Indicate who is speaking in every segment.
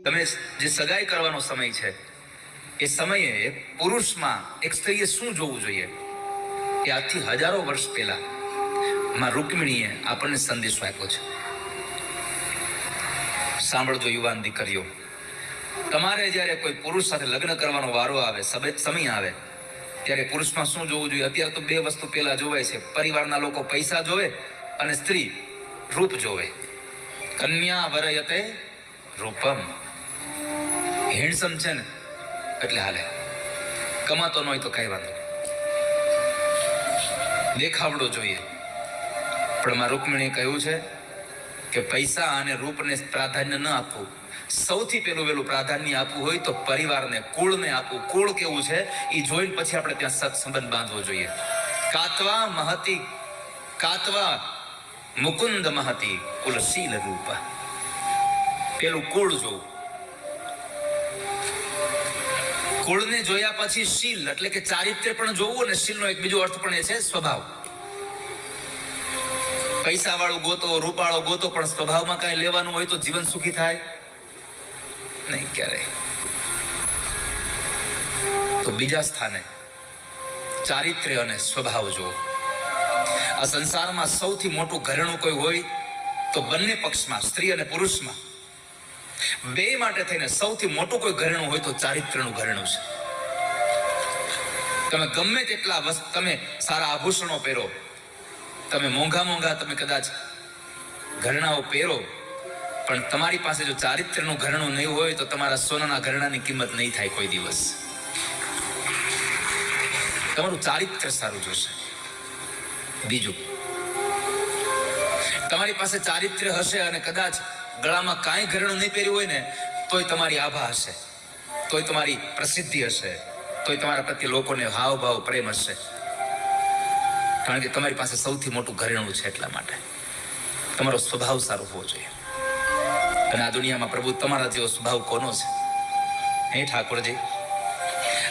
Speaker 1: તમે જે સગાઈ કરવાનો સમય છે એ સમયે પુરુષમાં એક સ્ત્રીએ શું જોવું જોઈએ એ આજથી હજારો વર્ષ પહેલા માં રૂકમિણીએ આપણને સંદેશો આપ્યો છે. સાંભળજો યુવાન દીકરીઓ, તમારે જ્યારે કોઈ પુરુષ સાથે લગ્ન કરવાનો વારો આવે, સમય આવે, ત્યારે પુરુષમાં શું જોવું જોઈએ? અત્યારે તો બે વસ્તુ પહેલા જોવાય છે. પરિવારના લોકો પૈસા જોવે અને સ્ત્રી રૂપ જોવે. કન્યા વરયતે રૂપમ. હેન્ડસમ છે ને એટલે હાલે, કમાતો ન હોય તો કઈ વાંધો નહીં, દેખાવડો જોઈએ. પણ માં રૂકમિણીએ કહ્યું છે કે પૈસા અને રૂપને પ્રાધાન્ય ન આપવું. સૌથી વહેલું પ્રાધાન્ય આપવું હોય તો પરિવારને, કુળને આપવું. કુળ કેવું છે એ જોઈને પછી આપણે ત્યાં સત્સંબંધ બાંધવો જોઈએ. કાત્વા મુકુંદ મહતી કુલશીલ રૂપ. પેલું કુળ જોવું. કુળને જોયા પછી શીલ એટલે કે ચારિત્ર્ય પણ જોવું, અને શીલનો એક બીજો અર્થ પણ એ છે સ્વભાવ. પૈસા વાળું ગોતો, રૂપાળો ગોતો, પણ સ્વભાવમાં કઈ લેવાનું હોય તો જીવન સુખી થાય નહીં ક્યારે. તો બીજા સ્થાને ચારિત્ર્ય અને સ્વભાવ જોવો. આ સંસારમાં સૌથી મોટું ઘરેણું કોઈ હોય તો બંને પક્ષમાં, સ્ત્રી અને પુરુષમાં, બે માટે થઈને સૌથી મોટું કોઈ ઘરેણું હોય તો ચારિત્ર્યનું ઘરેણું છે. તમે ગમે તેટલા તમે સારા આભૂષણો પહેરો, તમે મોંઘા તમે કદાચ ઘરેણાઓ પહેરો, પણ તમારી પાસે જો ચારિત્ર્યનું ઘરેણું નહીં હોય તો તમારા સોનાના ઘરેણાની કિંમત નહીં થાય કોઈ દિવસ. તમારું ચારિત્ર્ય સારું જોશે. બીજું, તમારી પાસે ચારિત્ર્ય હશે અને કદાચ ગળામાં કાંઈ ઘરેણું નહીં પહેર્યું હોય ને તોય તમારી આભા હશે, તોય તમારી પ્રસિદ્ધિ હશે, તોય તમારા પ્રત્યે લોકોને હાવભાવ, પ્રેમ હશે. કારણ કે તમારી પાસે સૌથી મોટું ઘરેણું છે. એટલા માટે તમારો સ્વભાવ સારો હોવો જોઈએ. અને આ દુનિયામાં પ્રભુ તમારા જેવો સ્વભાવ કોનો છે? હે ઠાકોરજી,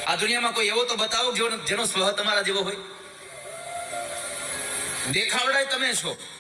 Speaker 1: આ દુનિયામાં કોઈ એવો તો બતાવો જેનો સ્વભાવ તમારા જેવો હોય. દેખાવડાય તમે છો.